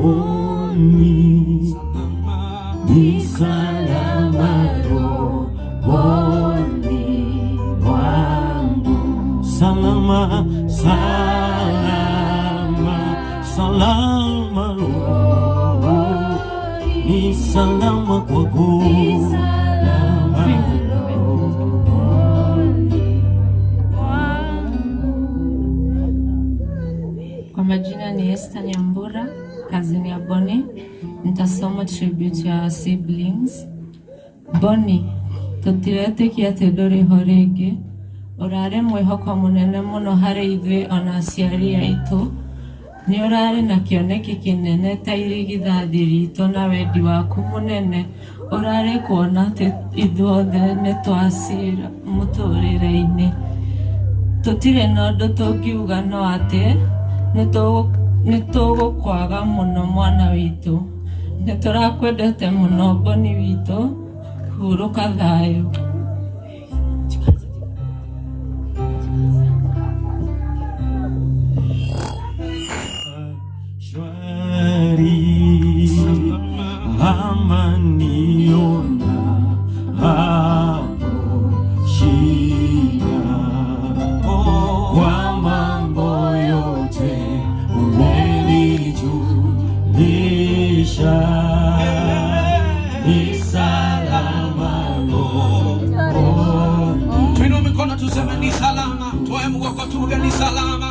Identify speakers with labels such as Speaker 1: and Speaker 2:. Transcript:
Speaker 1: rohoni, ni salama rohoni mwangu. Salama, salama, salama rohoni, ni salama kwako.
Speaker 2: Kwa majina ni Esther Nyambura, kazini ya Bonnie. Nitasoma tribute ya siblings. Bonnie, tutirete kia tedori horege. Orare mwihoko munene muno hari ithuĩ ona aciari aitũ. Nĩ orare na kĩoneki kĩnene ta irigithathi ritũ na wendi waku mũnene. Orare kuona atĩ ithuothe nĩ twacira mũtũrĩre-inĩ. Tũtirĩ na ũndũ tũngiuga no atĩ nĩtũgũkwaga mũno mwana witũ. Nĩtũrakwendete mũno Bonnie witũ, hurũka thayũ.
Speaker 1: Amaniona hapo shida, kwa mambo yote umenijulisha, ni salama rohoni.
Speaker 3: Tuinue mikono tuseme ni salama, toe mgoko tuge ni salama.